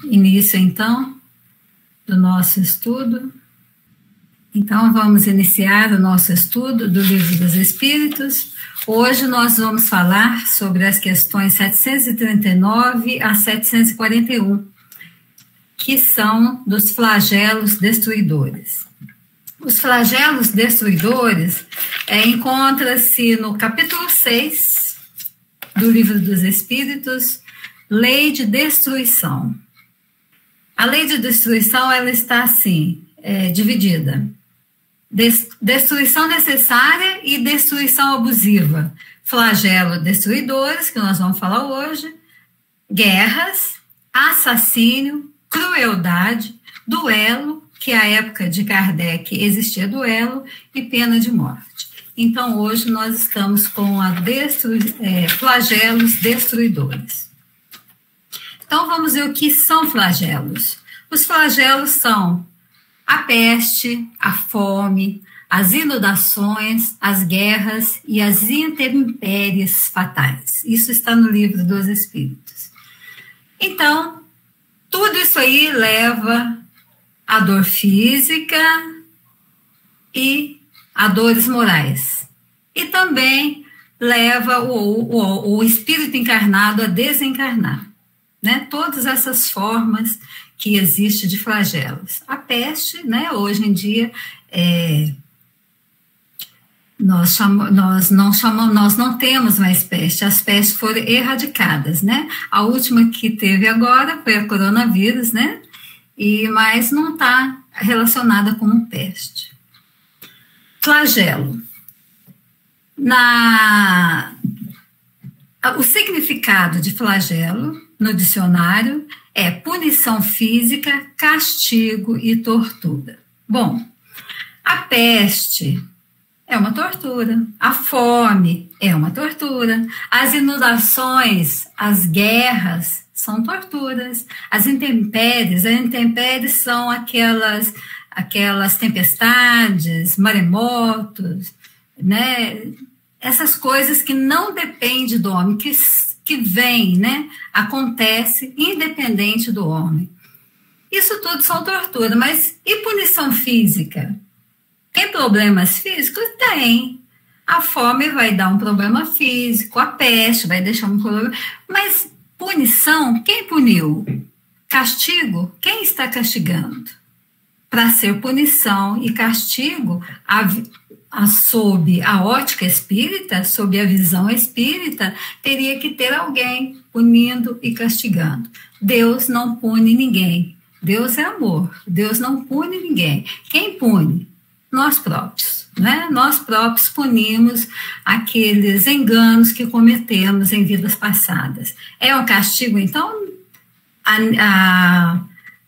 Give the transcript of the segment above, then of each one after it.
Início, então, do nosso estudo. Então, vamos iniciar o nosso estudo do Livro dos Espíritos. Hoje nós vamos falar sobre as questões 739 a 741, que são dos flagelos destruidores. Os flagelos destruidores encontra-se no capítulo 6 do Livro dos Espíritos, Lei de Destruição. A lei de destruição, ela está assim, dividida. Destruição necessária e destruição abusiva. Flagelo destruidores, que nós vamos falar hoje, guerras, assassínio, crueldade, duelo, que à época de Kardec existia duelo, e pena de morte. Então, hoje nós estamos com flagelos destruidores. Então, vamos ver o que são flagelos. Os flagelos são a peste, a fome, as inundações, as guerras e as intempéries fatais. Isso está no Livro dos Espíritos. Então, tudo isso aí leva à dor física e a dores morais. E também leva o espírito encarnado a desencarnar. Né? Todas essas formas que existem de flagelos. A peste, né? Hoje em dia, nós não temos mais peste, as pestes foram erradicadas, né? A última que teve agora foi a coronavírus, né? Mas não está relacionada com peste. Flagelo. O significado de flagelo no dicionário é punição física, castigo e tortura. Bom, a peste é uma tortura, a fome é uma tortura, as inundações, as guerras são torturas, as intempéries são aquelas tempestades, maremotos, né? Essas coisas que não dependem do homem, que vem, né? Acontece independente do homem. Isso tudo são tortura, mas e punição física? Tem problemas físicos? Tem. A fome vai dar um problema físico, a peste vai deixar um problema. Mas punição, quem puniu? Castigo, quem está castigando? Para ser punição e castigo, sob a ótica espírita, sob a visão espírita, teria que ter alguém punindo e castigando. Deus não pune ninguém. Deus é amor. Deus não pune ninguém. Quem pune? Nós próprios. Né? Nós próprios punimos aqueles enganos que cometemos em vidas passadas. É um castigo, então?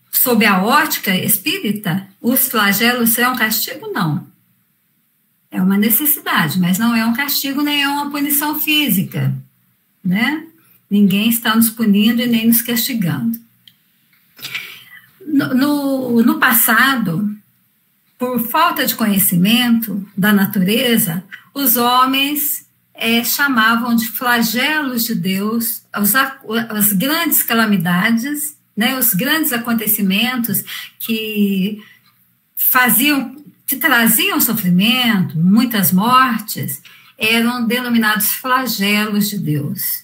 Sob a ótica espírita, os flagelos são um castigo? Não. É uma necessidade, mas não é um castigo, nem é uma punição física, né? Ninguém está nos punindo e nem nos castigando. No passado, por falta de conhecimento da natureza, os homens chamavam de flagelos de Deus as grandes calamidades, né? Os grandes acontecimentos que traziam sofrimento, muitas mortes, eram denominados flagelos de Deus.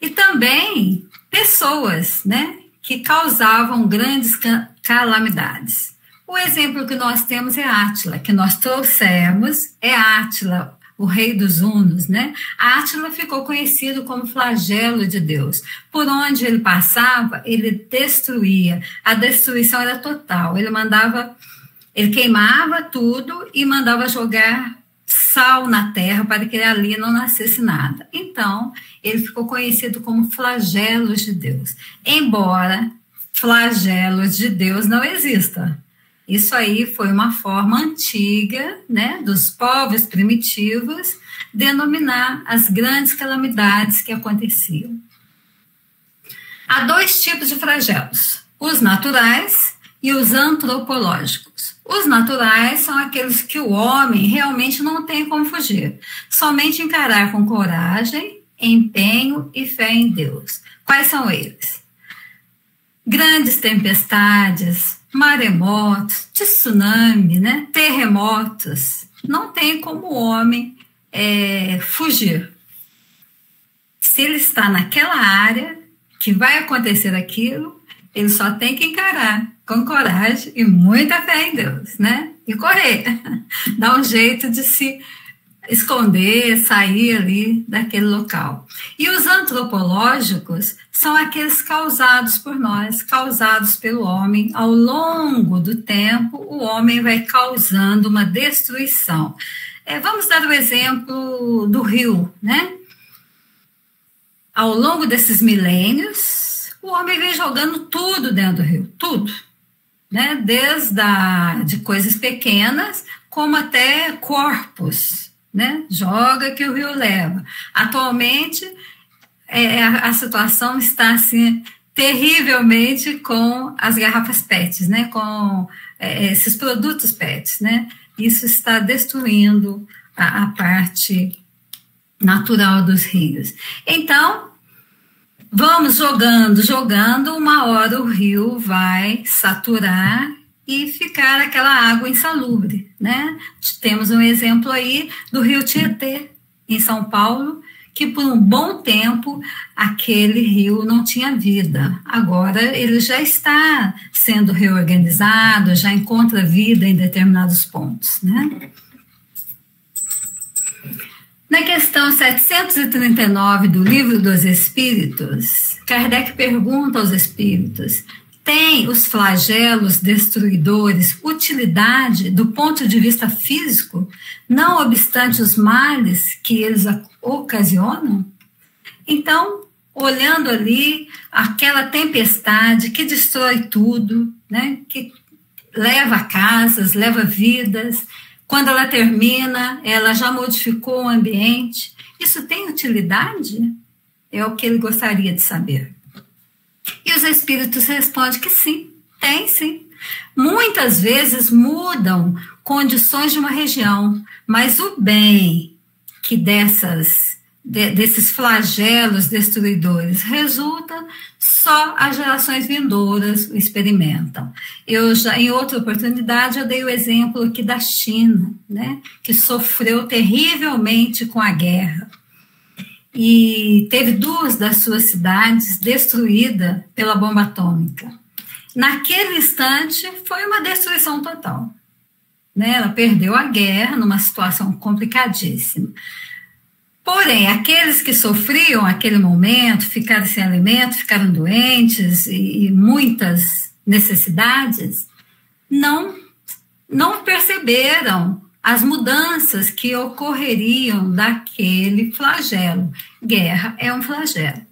E também pessoas, né, que causavam grandes calamidades. O exemplo que nós temos é Átila, que nós trouxemos, é Átila, o rei dos Hunos, né? Átila ficou conhecido como flagelo de Deus. Por onde ele passava, ele destruía. A destruição era total. Ele queimava tudo e mandava jogar sal na terra para que ali não nascesse nada. Então, ele ficou conhecido como flagelos de Deus. Embora flagelos de Deus não existam. Isso aí foi uma forma antiga, né, dos povos primitivos denominar as grandes calamidades que aconteciam. Há dois tipos de flagelos: os naturais e os antropológicos. Os naturais são aqueles que o homem realmente não tem como fugir, somente encarar com coragem, empenho e fé em Deus. Quais são eles? grandes tempestades, maremotos, tsunami, né? Terremotos. Não tem como o homem fugir. Se ele está naquela área que vai acontecer aquilo, ele só tem que encarar com coragem e muita fé em Deus, né? E correr. Dá um jeito de se esconder, sair ali daquele local. E os antropológicos são aqueles causados por nós, causados pelo homem. Ao longo do tempo, o homem vai causando uma destruição. Vamos dar o exemplo do rio, né? Ao longo desses milênios, o homem vem jogando tudo dentro do rio, tudo, né? De coisas pequenas, como até corpos, né? Joga que o rio leva. Atualmente, a situação está assim, terrivelmente com as garrafas PETs, né? Com esses produtos PETs, né? Isso está destruindo a parte natural dos rios. Então, vamos jogando, uma hora o rio vai saturar e ficar aquela água insalubre, né? Temos um exemplo aí do rio Tietê, em São Paulo, que por um bom tempo aquele rio não tinha vida. Agora ele já está sendo reorganizado, já encontra vida em determinados pontos, né? Na questão 739 do Livro dos Espíritos, Kardec pergunta aos espíritos: tem os flagelos destruidores utilidade do ponto de vista físico, não obstante os males que eles ocasionam? Então, olhando ali aquela tempestade que destrói tudo, né, que leva casas, leva vidas, quando ela termina, ela já modificou o ambiente. Isso tem utilidade? É o que ele gostaria de saber. E os espíritos respondem que sim, tem sim. Muitas vezes mudam condições de uma região, mas o bem que desses flagelos destruidores resulta, só as gerações vindouras o experimentam. Em outra oportunidade, eu dei o exemplo aqui da China, né, que sofreu terrivelmente com a guerra e teve 2 das suas cidades destruídas pela bomba atômica. Naquele instante, foi uma destruição total, né? Ela perdeu a guerra numa situação complicadíssima. Porém, aqueles que sofriam aquele momento, ficaram sem alimento, ficaram doentes e muitas necessidades, não perceberam as mudanças que ocorreriam daquele flagelo. Guerra é um flagelo.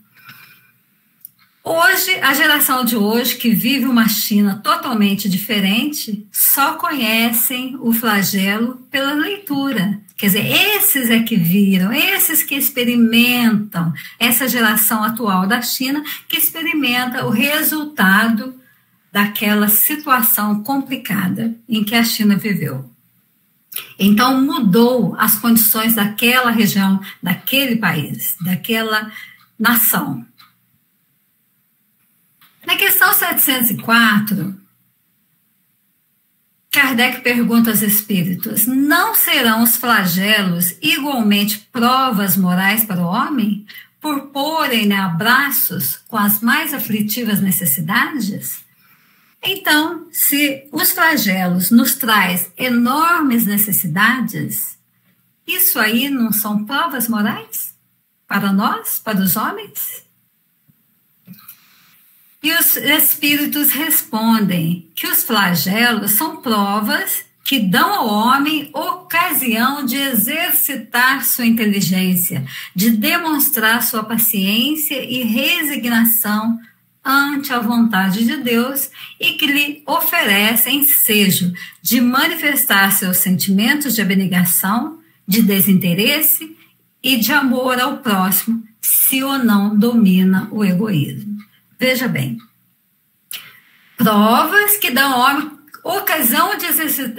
Hoje, a geração de hoje, que vive uma China totalmente diferente, só conhecem o flagelo pela leitura. Quer dizer, esses é que viram, esses que experimentam, essa geração atual da China, que experimenta o resultado daquela situação complicada em que a China viveu. Então, mudou as condições daquela região, daquele país, daquela nação. Na questão 704, Kardec pergunta aos espíritos: não serão os flagelos igualmente provas morais para o homem, por porem abraços com as mais aflitivas necessidades? Então, se os flagelos nos traz enormes necessidades, isso aí não são provas morais para nós, para os homens? E os espíritos respondem que os flagelos são provas que dão ao homem ocasião de exercitar sua inteligência, de demonstrar sua paciência e resignação ante a vontade de Deus e que lhe oferecem ensejo de manifestar seus sentimentos de abnegação, de desinteresse e de amor ao próximo, se ou não domina o egoísmo. Veja bem, provas que dão ao homem ocasião de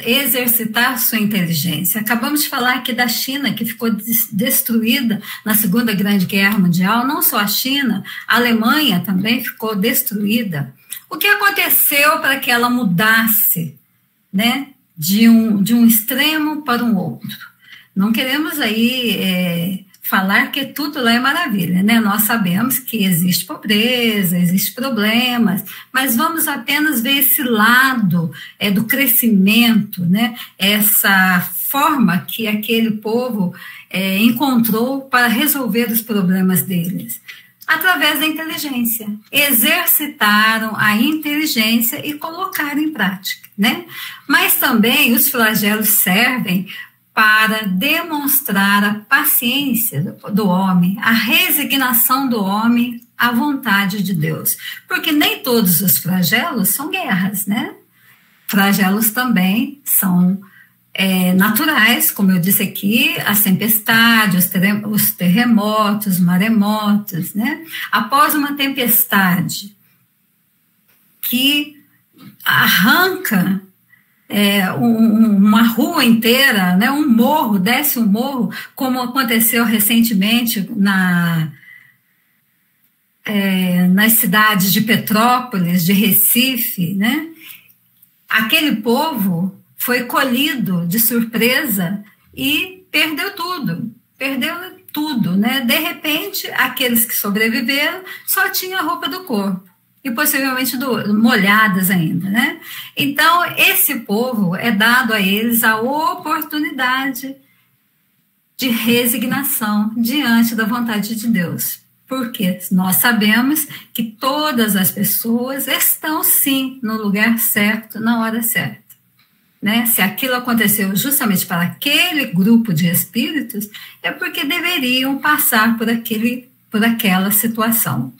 exercitar sua inteligência. Acabamos de falar aqui da China, que ficou destruída na Segunda Grande Guerra Mundial. Não só a China, a Alemanha também ficou destruída. O que aconteceu para que ela mudasse, né, de um extremo para um outro? Não queremos aí falar que tudo lá é maravilha, né? Nós sabemos que existe pobreza, existe problemas, mas vamos apenas ver esse lado do crescimento, né? Essa forma que aquele povo encontrou para resolver os problemas deles. Através da inteligência. Exercitaram a inteligência e colocaram em prática, né? Mas também os flagelos servem para demonstrar a paciência do homem, a resignação do homem à vontade de Deus. Porque nem todos os flagelos são guerras, né? Flagelos também são naturais, como eu disse aqui, as tempestades, os terremotos, maremotos, né? Após uma tempestade que arranca uma rua inteira, né? Um morro, desce um morro, como aconteceu recentemente nas cidades de Petrópolis, de Recife, né? Aquele povo foi colhido de surpresa e perdeu tudo, né? De repente, aqueles que sobreviveram só tinham a roupa do corpo, e possivelmente molhadas ainda, né? Então, esse povo é dado a eles a oportunidade de resignação diante da vontade de Deus, porque nós sabemos que todas as pessoas estão, sim, no lugar certo, na hora certa. Né? Se aquilo aconteceu justamente para aquele grupo de espíritos, é porque deveriam passar por aquela situação.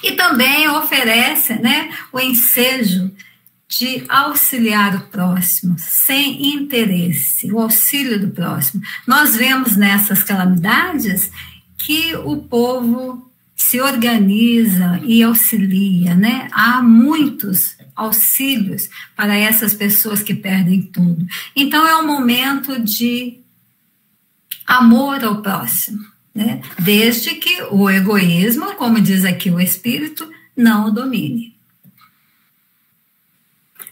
E também oferece, né, o ensejo de auxiliar o próximo, sem interesse, o auxílio do próximo. Nós vemos nessas calamidades que o povo se organiza e auxilia, né? Há muitos auxílios para essas pessoas que perdem tudo. Então, é um momento de amor ao próximo, né? Desde que o egoísmo, como diz aqui o Espírito, não o domine.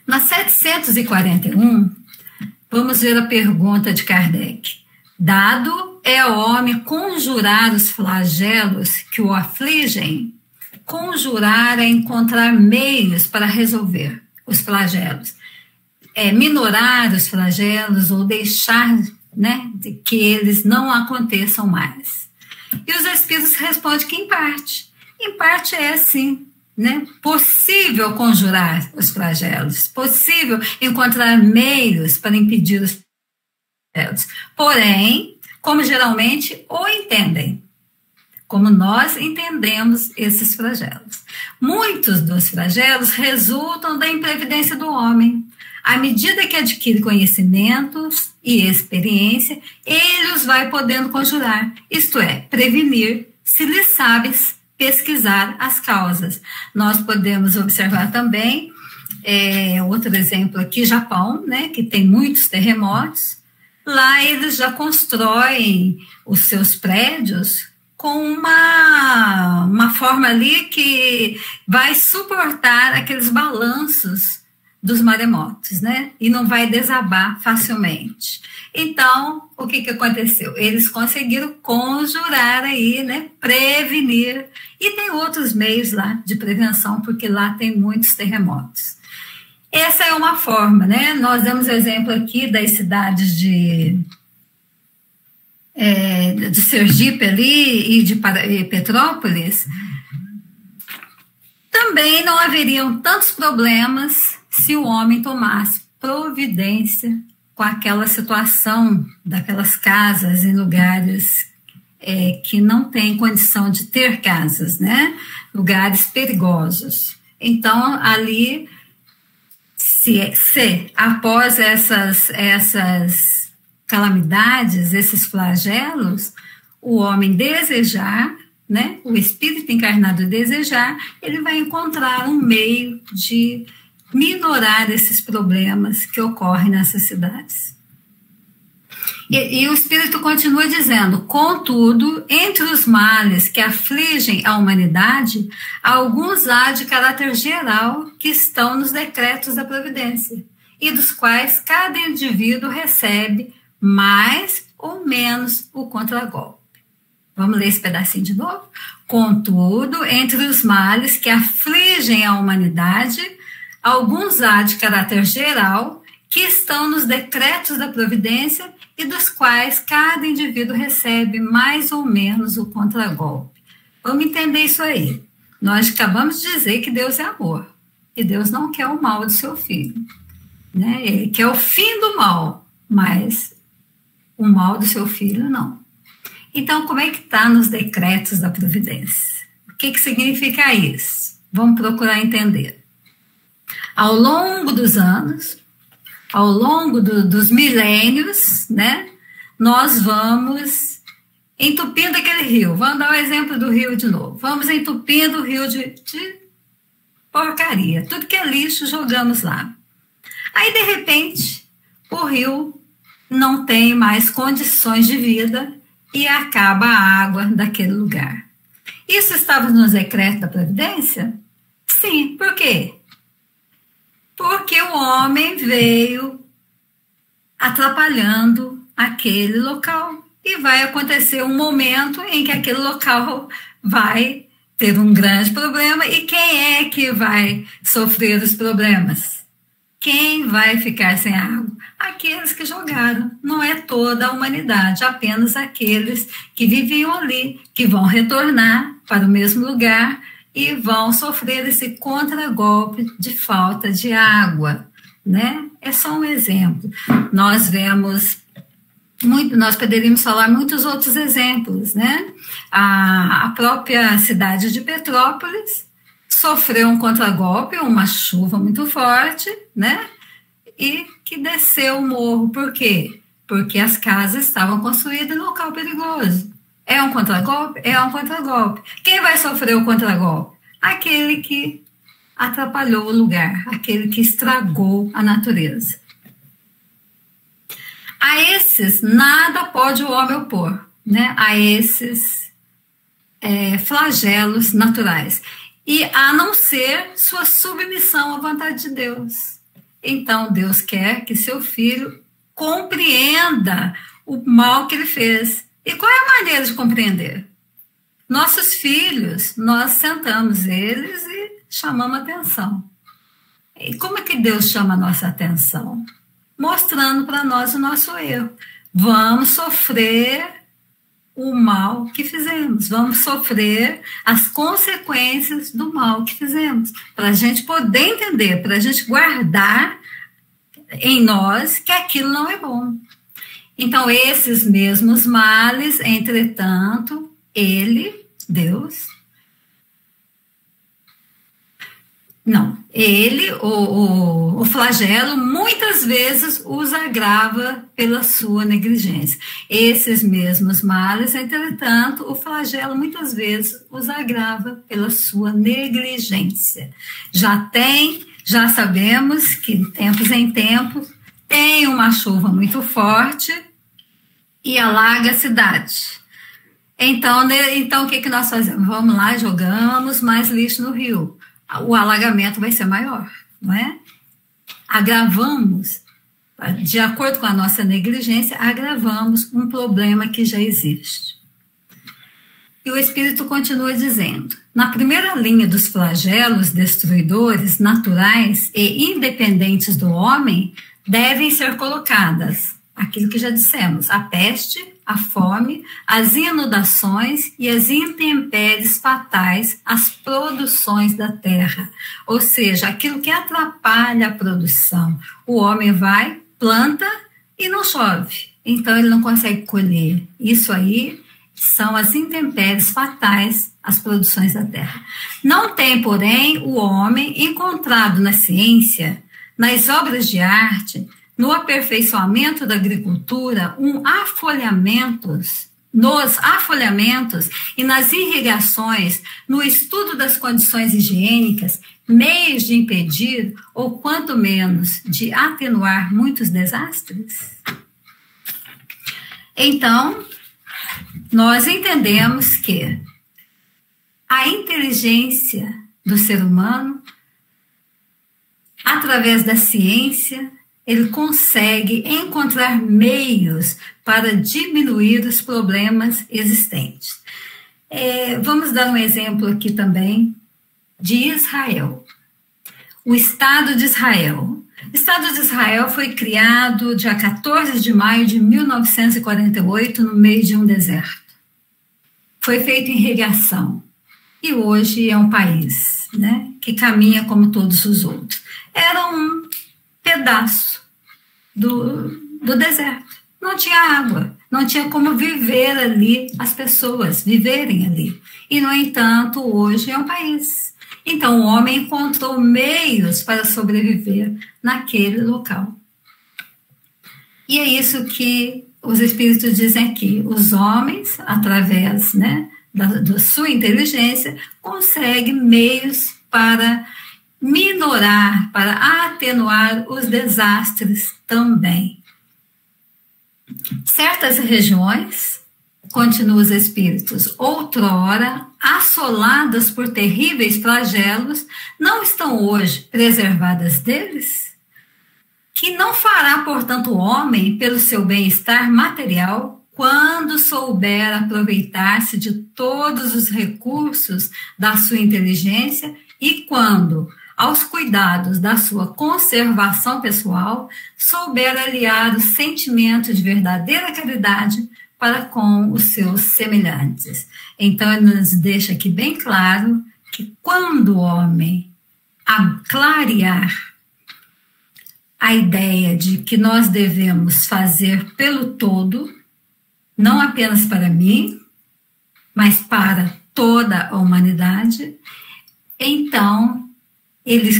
Na 741, vamos ver a pergunta de Kardec. Dado é ao homem conjurar os flagelos que o afligem, conjurar é encontrar meios para resolver os flagelos. Minorar os flagelos ou deixar, né, de que eles não aconteçam mais. E os espíritos respondem que em parte é sim, né, possível conjurar os flagelos, possível encontrar meios para impedir os flagelos. Porém, como geralmente o entendem, como nós entendemos esses flagelos. Muitos dos flagelos resultam da imprevidência do homem. À medida que adquire conhecimentos e experiência, ele os vai podendo conjurar, isto é, prevenir, se lhe sabes pesquisar as causas. Nós podemos observar também, outro exemplo aqui, Japão, né, que tem muitos terremotos. Lá eles já constroem os seus prédios com uma forma ali que vai suportar aqueles balanços dos maremotos, né? E não vai desabar facilmente. Então, o que aconteceu? Eles conseguiram conjurar aí, né? Prevenir. E tem outros meios lá de prevenção, porque lá tem muitos terremotos. Essa é uma forma, né? Nós damos exemplo aqui das cidades de Sergipe ali e de Petrópolis. Também não haveriam tantos problemas se o homem tomasse providência com aquela situação daquelas casas em lugares que não têm condição de ter casas, né? Lugares perigosos. Então, ali, se após essas calamidades, esses flagelos, o homem desejar, né? O espírito encarnado desejar, ele vai encontrar um meio de minorar esses problemas que ocorrem nessas cidades. E o Espírito continua dizendo: contudo, entre os males que afligem a humanidade, alguns há de caráter geral que estão nos decretos da providência, e dos quais cada indivíduo recebe mais ou menos o contragolpe. Vamos ler esse pedacinho de novo? Contudo, entre os males que afligem a humanidade, alguns há de caráter geral que estão nos decretos da providência e dos quais cada indivíduo recebe mais ou menos o contragolpe. Vamos entender isso aí. Nós acabamos de dizer que Deus é amor, e Deus não quer o mal do seu filho, né? Ele quer o fim do mal, mas o mal do seu filho não. Então, como é que está nos decretos da providência? O que significa isso? Vamos procurar entender. Ao longo dos anos, ao longo dos milênios, né, nós vamos entupindo aquele rio. Vamos dar o exemplo do rio de novo. Vamos entupindo o rio de porcaria. Tudo que é lixo, jogamos lá. Aí, de repente, o rio não tem mais condições de vida e acaba a água daquele lugar. Isso estava nos decretos da providência? Sim. Por quê? Porque o homem veio atrapalhando aquele local. E vai acontecer um momento em que aquele local vai ter um grande problema. E quem é que vai sofrer os problemas? Quem vai ficar sem água? Aqueles que jogaram. Não é toda a humanidade, apenas aqueles que viviam ali, que vão retornar para o mesmo lugar e vão sofrer esse contragolpe de falta de água, né? É só um exemplo. Nós vemos nós poderíamos falar muitos outros exemplos, né? A própria cidade de Petrópolis sofreu um contragolpe, uma chuva muito forte, né? E que desceu o morro. Por quê? Porque as casas estavam construídas em local perigoso. É um contragolpe? É um contragolpe. Quem vai sofrer o contragolpe? Aquele que atrapalhou o lugar, aquele que estragou a natureza. A esses, nada pode o homem opor, né? A esses flagelos naturais. E a não ser sua submissão à vontade de Deus. Então, Deus quer que seu filho compreenda o mal que ele fez. E qual é a maneira de compreender? Nossos filhos, nós sentamos eles e chamamos atenção. E como é que Deus chama a nossa atenção? Mostrando para nós o nosso erro. Vamos sofrer o mal que fizemos. Vamos sofrer as consequências do mal que fizemos. Para a gente poder entender, para a gente guardar em nós que aquilo não é bom. Então, esses mesmos males, entretanto, Deus, o flagelo, muitas vezes os agrava pela sua negligência. Esses mesmos males, entretanto, o flagelo muitas vezes os agrava pela sua negligência. Já sabemos que de tempos em tempos tem uma chuva muito forte e alaga a cidade. Então o que nós fazemos? Vamos lá, jogamos mais lixo no rio. O alagamento vai ser maior, não é? Agravamos, de acordo com a nossa negligência, agravamos um problema que já existe. E o Espírito continua dizendo: na primeira linha dos flagelos destruidores naturais e independentes do homem, devem ser colocadas aquilo que já dissemos: a peste, a fome, as inundações e as intempéries fatais às produções da terra. Ou seja, aquilo que atrapalha a produção. O homem vai, planta e não chove. Então ele não consegue colher. Isso aí são as intempéries fatais às produções da terra. Não tem, porém, o homem encontrado na ciência, nas obras de arte, no aperfeiçoamento da agricultura, nos afolhamentos e nas irrigações, no estudo das condições higiênicas, meios de impedir ou, quanto menos, de atenuar muitos desastres? Então, nós entendemos que a inteligência do ser humano, através da ciência, ele consegue encontrar meios para diminuir os problemas existentes. Vamos dar um exemplo aqui também de Israel. O Estado de Israel. O Estado de Israel foi criado dia 14 de maio de 1948, no meio de um deserto. Foi feito em irrigação. E hoje é um país, né, que caminha como todos os outros. Era um pedaço do deserto. Não tinha água, não tinha como viver ali, as pessoas viverem ali. E, no entanto, hoje é um país. Então, o homem encontrou meios para sobreviver naquele local. E é isso que os espíritos dizem aqui. Os homens, através, né, da sua inteligência, conseguem meios para minorar, para atenuar os desastres também. Certas regiões, continuam os espíritos, outrora assoladas por terríveis flagelos, não estão hoje preservadas deles? Que não fará, portanto, o homem pelo seu bem-estar material, quando souber aproveitar-se de todos os recursos da sua inteligência e quando, aos cuidados da sua conservação pessoal, souber aliar o sentimento de verdadeira caridade para com os seus semelhantes. Então, ele nos deixa aqui bem claro que quando o homem clarear a ideia de que nós devemos fazer pelo todo, não apenas para mim, mas para toda a humanidade, então,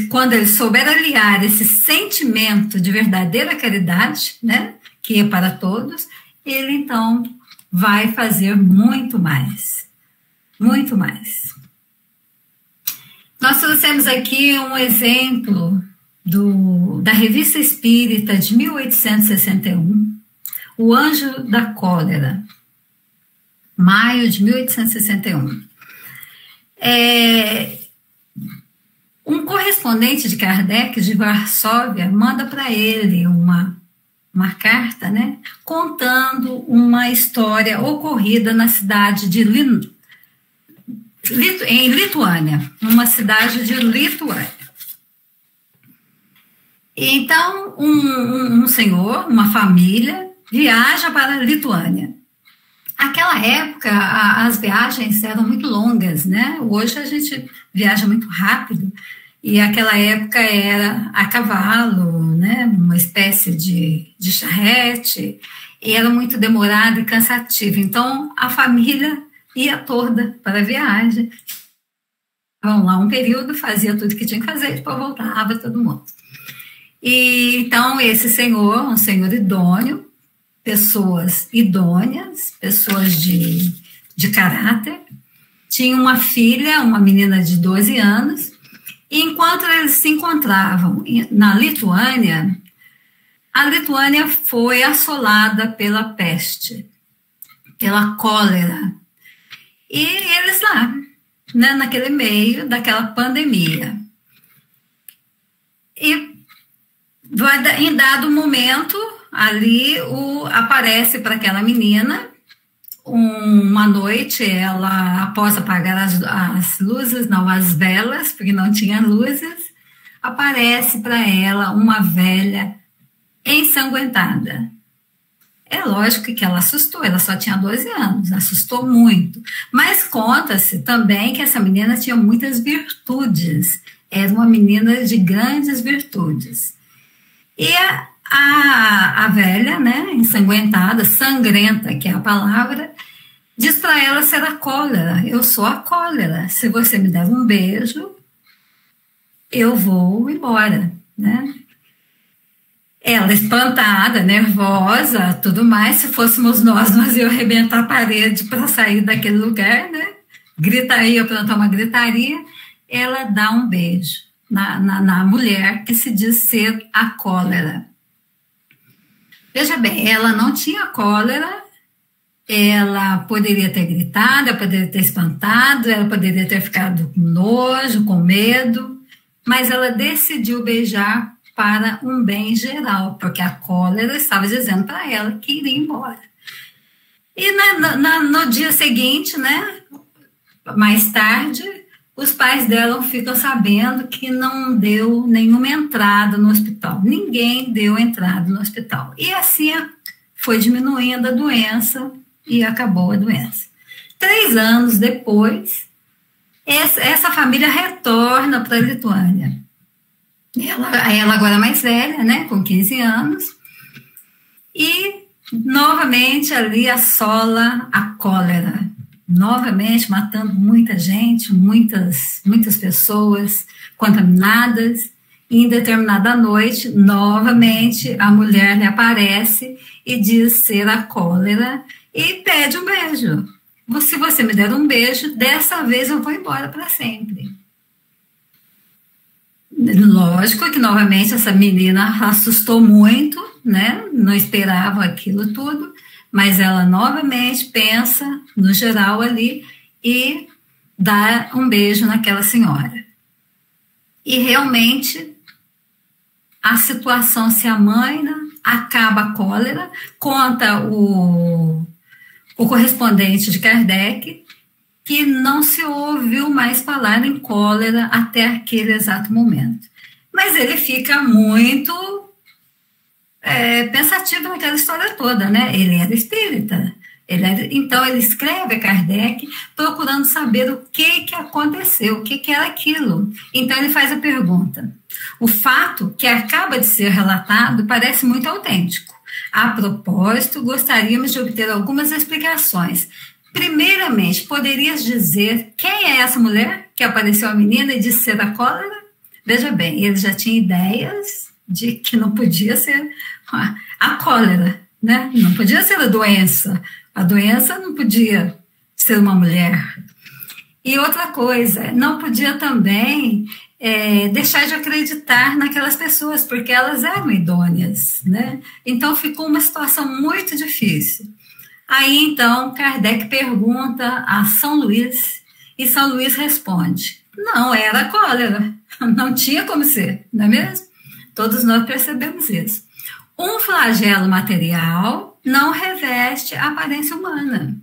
quando ele souber aliar esse sentimento de verdadeira caridade, né, que é para todos, ele então vai fazer muito mais. Muito mais. Nós trouxemos aqui um exemplo da Revista Espírita de 1861, O Anjo da Cólera, maio de 1861. Um correspondente de Kardec, de Varsóvia, manda para ele uma carta, né, contando uma história ocorrida na cidade de em Lituânia, uma cidade de Lituânia. Então, um senhor, uma família, viaja para a Lituânia. Naquela época, as viagens eram muito longas, né? Hoje a gente viaja muito rápido, e aquela época era a cavalo, né? Uma espécie de charrete, e era muito demorado e cansativo. Então, a família ia toda para a viagem. Vão lá um período, fazia tudo que tinha que fazer, depois voltava todo mundo. E então, esse senhor, um senhor idôneo, pessoas idôneas, pessoas de caráter, tinha uma filha, uma menina de 12 anos, e enquanto eles se encontravam na Lituânia, a Lituânia foi assolada pela peste, pela cólera. E eles lá, né, naquele meio daquela pandemia. E em dado momento, ali aparece para aquela menina, uma noite, ela, após apagar as luzes, não as velas, porque não tinha luzes, aparece para ela uma velha ensanguentada. É lógico que ela assustou, ela só tinha 12 anos, assustou muito. Mas conta-se também que essa menina tinha muitas virtudes, era uma menina de grandes virtudes. E a velha, né, ensanguentada, sangrenta, que é a palavra, diz para ela ser a cólera. Eu sou a cólera. Se você me der um beijo, eu vou embora, né? Ela espantada, nervosa, tudo mais. Se fôssemos nós iam arrebentar a parede para sair daquele lugar, né? Gritaria, plantar uma gritaria. Ela dá um beijo na mulher que se diz ser a cólera. Veja bem, ela não tinha cólera, ela poderia ter gritado, ela poderia ter espantado, ela poderia ter ficado com nojo, com medo, mas ela decidiu beijar para um bem geral, porque a cólera estava dizendo para ela que iria embora. E no dia seguinte, né, mais tarde, os pais dela ficam sabendo que não deu nenhuma entrada no hospital. Ninguém deu entrada no hospital. E assim foi diminuindo a doença e acabou a doença. 3 anos depois, essa família retorna para a Lituânia. Ela agora mais velha, né, com 15 anos, e novamente ali assola a cólera, novamente matando muita gente, muitas pessoas contaminadas. E em determinada noite, novamente, a mulher lhe aparece e diz ser a cólera e pede um beijo. Se você me der um beijo, dessa vez eu vou embora para sempre. Lógico que, novamente, essa menina assustou muito, né? Não esperava aquilo tudo, mas ela novamente pensa no geral ali e dá um beijo naquela senhora. E realmente a situação se amaina, acaba a cólera, conta o correspondente de Kardec, que não se ouviu mais falar em cólera até aquele exato momento. Mas ele fica muito pensativo naquela história toda, né? Ele era espírita. Então ele escreve a Kardec procurando saber o que aconteceu, o que era aquilo. Então ele faz a pergunta: o fato que acaba de ser relatado parece muito autêntico. A propósito, gostaríamos de obter algumas explicações. Primeiramente, poderias dizer quem é essa mulher que apareceu a menina e disse ser a cólera? Veja bem, ele já tinha ideias de que não podia ser a cólera, né? Não podia ser a doença. A doença não podia ser uma mulher. E outra coisa, não podia também deixar de acreditar naquelas pessoas, porque elas eram idôneas, né? Então ficou uma situação muito difícil. Aí então Kardec pergunta a São Luís, e São Luís responde: não era cólera, não tinha como ser, não é mesmo? Todos nós percebemos isso. Um flagelo material não reveste a aparência humana.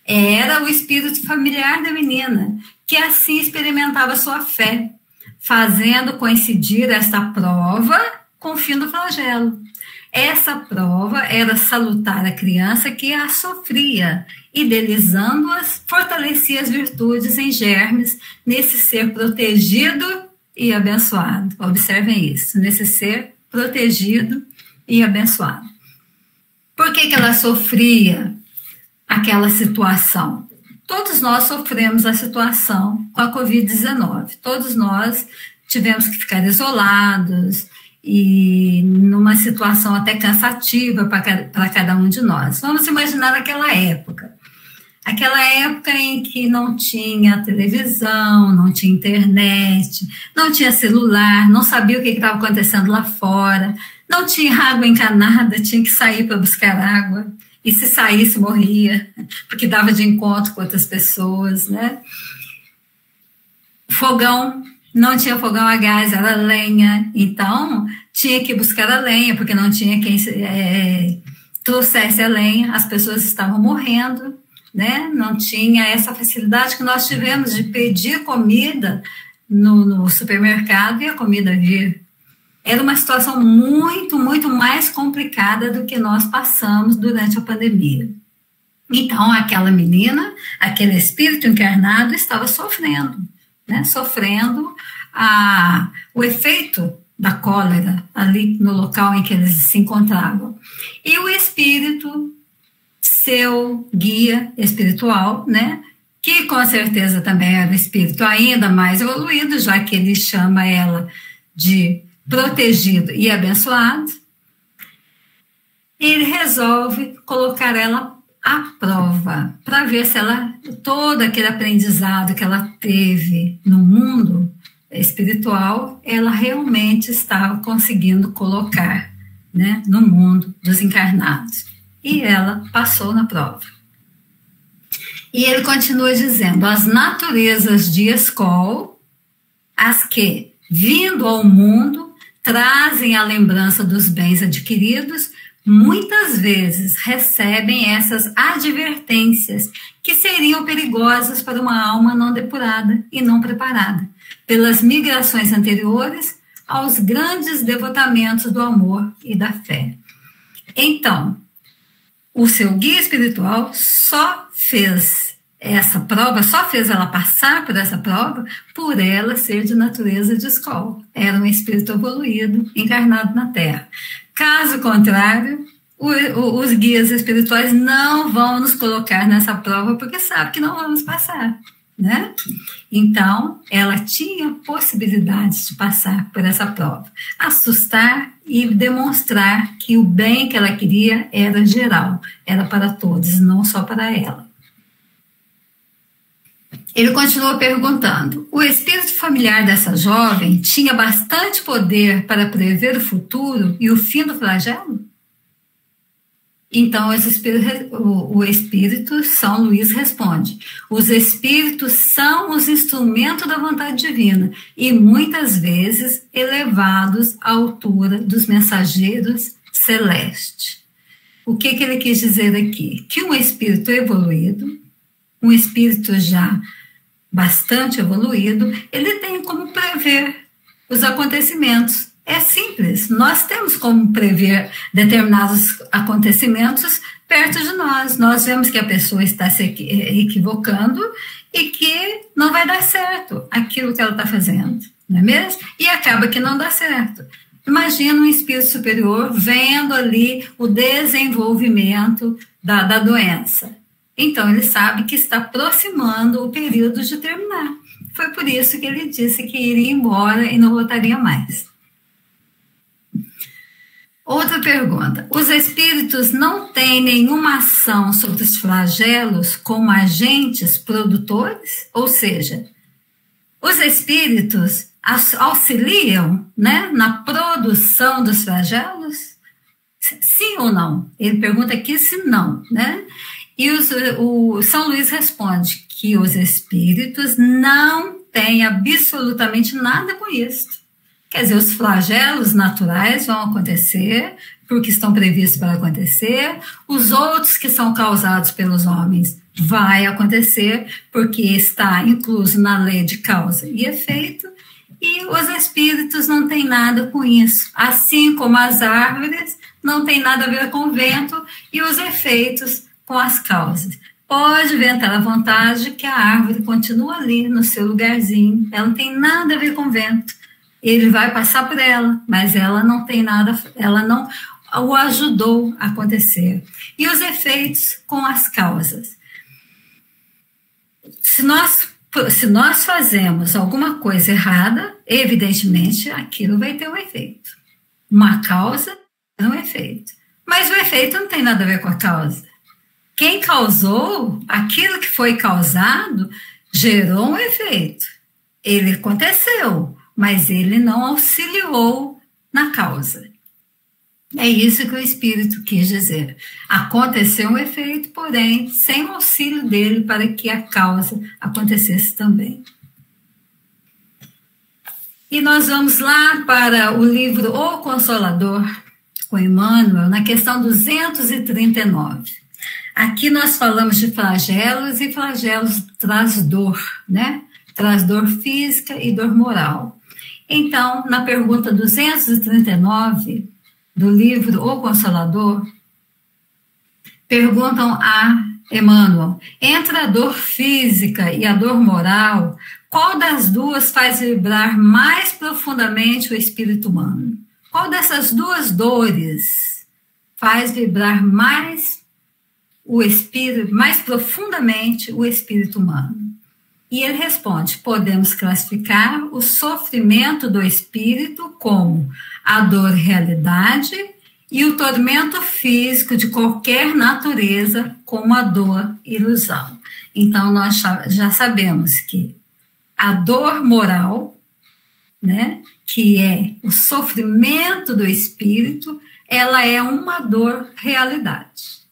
Era o espírito familiar da menina, que assim experimentava sua fé, fazendo coincidir esta prova com o fim do flagelo. Essa prova era salutar a criança que a sofria, e delizando-as, fortalecia as virtudes em germes nesse ser protegido e abençoado. Observem isso, nesse ser protegido e abençoado. Por que ela sofria aquela situação? Todos nós sofremos a situação com a Covid-19. Todos nós tivemos que ficar isolados e numa situação até cansativa para cada um de nós. Vamos imaginar aquela época em que não tinha televisão, não tinha internet, não tinha celular, não sabia o que estava acontecendo lá fora, não tinha água encanada, tinha que sair para buscar água, e se saísse morria, porque dava de encontro com outras pessoas, né? Fogão, não tinha fogão a gás, era lenha, então tinha que buscar a lenha, porque não tinha quem trouxesse a lenha, as pessoas estavam morrendo, né? Não tinha essa facilidade que nós tivemos de pedir comida no supermercado e a comida vir. Era uma situação muito, muito mais complicada do que nós passamos durante a pandemia. Então, aquela menina, aquele espírito encarnado estava sofrendo, né? Sofrendo o efeito da cólera ali no local em que eles se encontravam. E o espírito, seu guia espiritual, né? Que com certeza também era um espírito ainda mais evoluído, já que ele chama ela de protegido e abençoado, ele resolve colocar ela à prova, para ver se ela, todo aquele aprendizado que ela teve no mundo espiritual, ela realmente estava conseguindo colocar, né, no mundo dos encarnados. e ela passou na prova. E ele continua dizendo: as naturezas de Escol, as que, vindo ao mundo, trazem a lembrança dos bens adquiridos, muitas vezes recebem essas advertências que seriam perigosas para uma alma não depurada e não preparada, pelas migrações anteriores aos grandes devotamentos do amor e da fé. Então, o seu guia espiritual só fez essa prova, só fez ela passar por essa prova por ela ser de natureza de escola. Era um espírito evoluído, encarnado na Terra. Caso contrário, os guias espirituais não vão nos colocar nessa prova porque sabem que não vamos passar, né? Então, ela tinha possibilidades de passar por essa prova, assustar e demonstrar que o bem que ela queria era geral, era para todos, não só para ela. Ele continuou perguntando: o espírito familiar dessa jovem tinha bastante poder para prever o futuro e o fim do flagelo? Então, o espírito São Luís responde: os espíritos são os instrumentos da vontade divina e muitas vezes elevados à altura dos mensageiros celestes. O que ele quis dizer aqui? Que um espírito evoluído, um espírito já bastante evoluído, ele tem como prever os acontecimentos. É simples, nós temos como prever determinados acontecimentos perto de nós. Nós vemos que a pessoa está se equivocando e que não vai dar certo aquilo que ela está fazendo, não é mesmo? E acaba que não dá certo. Imagina um espírito superior vendo ali o desenvolvimento da doença. Então, ele sabe que está aproximando o período de terminar. Foi por isso que ele disse que iria embora e não voltaria mais. Outra pergunta: os espíritos não têm nenhuma ação sobre os flagelos como agentes produtores? Ou seja, os espíritos auxiliam, né, na produção dos flagelos? Sim ou não? Ele pergunta aqui se não, né? E o São Luís responde que os espíritos não têm absolutamente nada com isso. Quer dizer, os flagelos naturais vão acontecer porque estão previstos para acontecer, os outros que são causados pelos homens vai acontecer porque está incluso na lei de causa e efeito, e os espíritos não têm nada com isso, assim como as árvores não têm nada a ver com o vento e os efeitos com as causas. Pode ventar à vontade que a árvore continua ali no seu lugarzinho, ela não tem nada a ver com o vento. Ele vai passar por ela, mas ela não tem nada, ela não o ajudou a acontecer. E os efeitos com as causas. Se nós fazemos alguma coisa errada, evidentemente aquilo vai ter um efeito. Uma causa é um efeito. Mas o efeito não tem nada a ver com a causa. Quem causou, aquilo que foi causado, gerou um efeito. Ele aconteceu, mas ele não auxiliou na causa. É isso que o Espírito quis dizer. Aconteceu um efeito, porém, sem o auxílio dele para que a causa acontecesse também. E nós vamos lá para o livro O Consolador, com Emmanuel, na questão 239. Aqui nós falamos de flagelos, e flagelos traz dor, né? Traz dor física e dor moral. Então, na pergunta 239 do livro O Consolador, perguntam a Emmanuel: entre a dor física e a dor moral, qual das duas faz vibrar mais profundamente o espírito humano? Qual dessas duas dores faz vibrar mais o espírito, mais profundamente o espírito humano? E ele responde: podemos classificar o sofrimento do espírito como a dor realidade e o tormento físico de qualquer natureza como a dor ilusão. Então, nós já sabemos que a dor moral, né, que é o sofrimento do espírito, ela é uma dor realidade.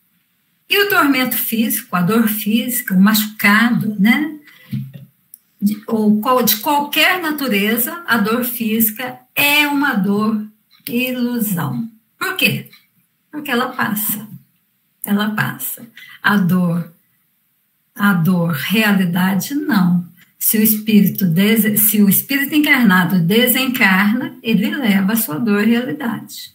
E o tormento físico, a dor física, o machucado, né? Ou de qualquer natureza, a dor física é uma dor ilusão. Por quê? Porque ela passa. Ela passa. A dor, realidade, não. Se o espírito encarnado desencarna, ele leva a sua dor realidade.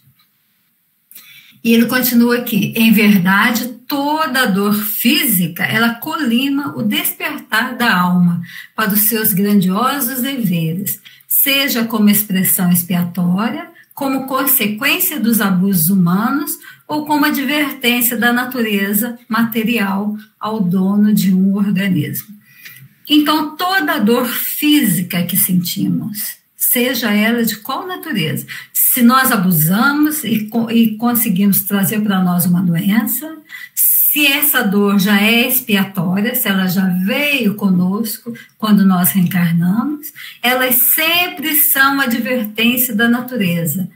E ele continua aqui, em verdade, toda dor física, ela colima o despertar da alma para os seus grandiosos deveres, seja como expressão expiatória, como consequência dos abusos humanos ou como advertência da natureza material ao dono de um organismo. Então, toda dor física que sentimos, seja ela de qual natureza, se nós abusamos e conseguimos trazer para nós uma doença, se essa dor já é expiatória, se ela já veio conosco quando nós reencarnamos, elas sempre são advertência da natureza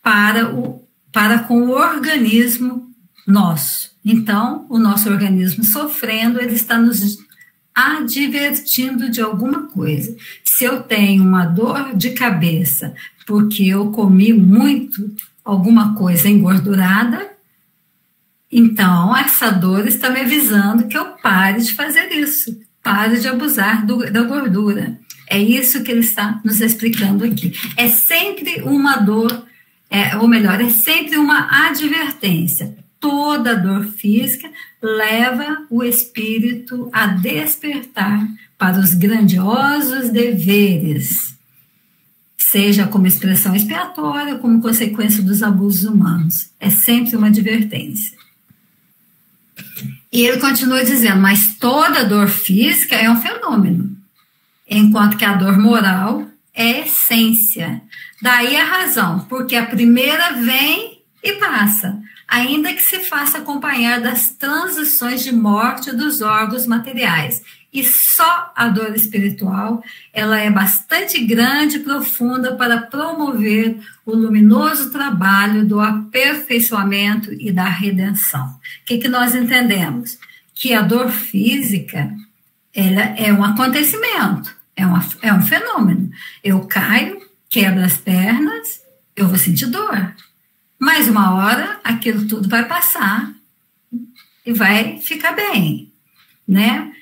para com o organismo nosso. Então, o nosso organismo sofrendo, ele está nos advertindo de alguma coisa. Se eu tenho uma dor de cabeça porque eu comi muito alguma coisa engordurada, então essa dor está me avisando que eu pare de fazer isso, pare de abusar da gordura. É isso que ele está nos explicando aqui. É sempre uma dor, ou melhor, é sempre uma advertência. Toda dor física leva o espírito a despertar para os grandiosos deveres, seja como expressão expiatória, como consequência dos abusos humanos. É sempre uma advertência. E ele continua dizendo, mas toda dor física é um fenômeno, enquanto que a dor moral é essência. Daí a razão, porque a primeira vem e passa, ainda que se faça acompanhar das transições de morte dos órgãos materiais. E só a dor espiritual, ela é bastante grande e profunda para promover o luminoso trabalho do aperfeiçoamento e da redenção. O que nós entendemos? Que a dor física, ela é um acontecimento, é um fenômeno. Eu caio, quebro as pernas, eu vou sentir dor. Mas uma hora, aquilo tudo vai passar e vai ficar bem, né?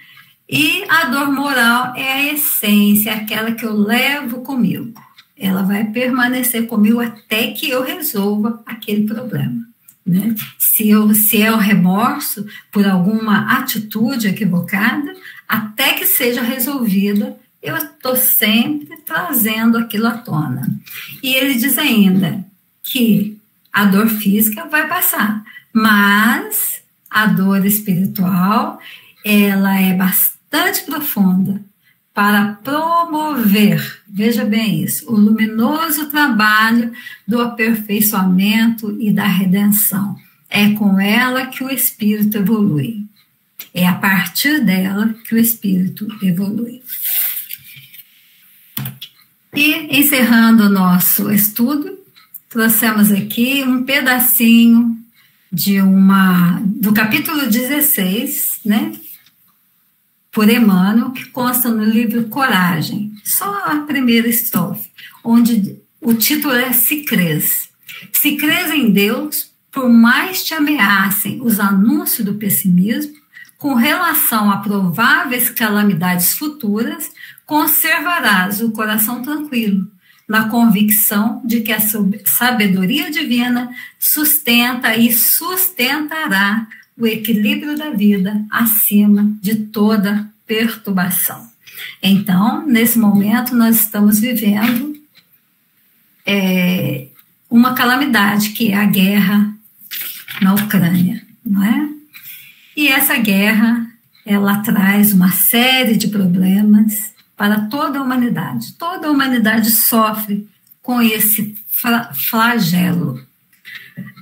E a dor moral é a essência, é aquela que eu levo comigo. Ela vai permanecer comigo até que eu resolva aquele problema, né? Se é o remorso por alguma atitude equivocada, até que seja resolvida, eu estou sempre trazendo aquilo à tona. E ele diz ainda que a dor física vai passar, mas a dor espiritual, ela é bastante profunda para promover, veja bem isso, o luminoso trabalho do aperfeiçoamento e da redenção. É com ela que o espírito evolui. É a partir dela que o espírito evolui. E, encerrando o nosso estudo, trouxemos aqui um pedacinho do capítulo 16, né? Por Emmanuel, que consta no livro Coragem, só a primeira estrofe, onde o título é Se Crês. Se crês em Deus, por mais te ameacem os anúncios do pessimismo, com relação a prováveis calamidades futuras, conservarás o coração tranquilo, na convicção de que a sabedoria divina sustenta e sustentará o equilíbrio da vida acima de toda perturbação. Então, nesse momento, nós estamos vivendo uma calamidade, que é a guerra na Ucrânia, não é? E essa guerra, ela traz uma série de problemas para toda a humanidade. Toda a humanidade sofre com esse flagelo.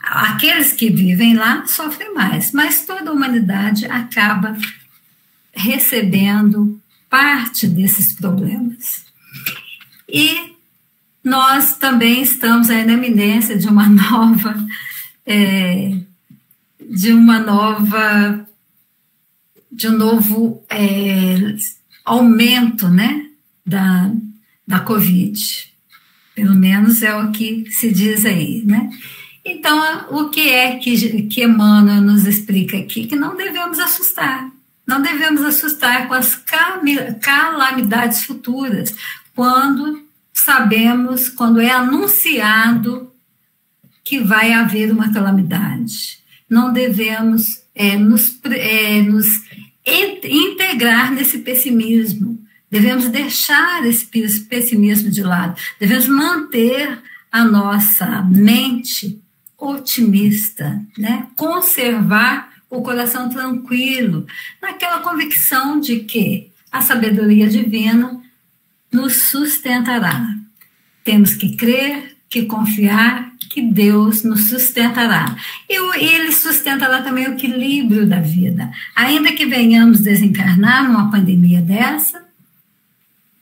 Aqueles que vivem lá sofrem mais, mas toda a humanidade acaba recebendo parte desses problemas. E nós também estamos aí na iminência de uma nova de uma nova, de um novo aumento, né, da Covid. Pelo menos é o que se diz aí, né? Então, o que é que Emmanuel nos explica aqui? Que não devemos assustar. Não devemos assustar com as calamidades futuras, quando sabemos, quando é anunciado que vai haver uma calamidade. Não devemos nos integrar nesse pessimismo. Devemos deixar esse pessimismo de lado. Devemos manter a nossa mente otimista, né? Conservar o coração tranquilo, naquela convicção de que a sabedoria divina nos sustentará. Temos que crer, que confiar, que Deus nos sustentará. E Ele sustentará também o equilíbrio da vida. Ainda que venhamos desencarnar numa pandemia dessa,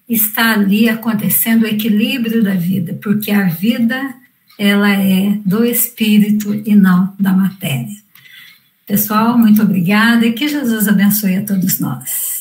está ali acontecendo o equilíbrio da vida, porque a vida, ela é do espírito e não da matéria. Pessoal, muito obrigada e que Jesus abençoe a todos nós.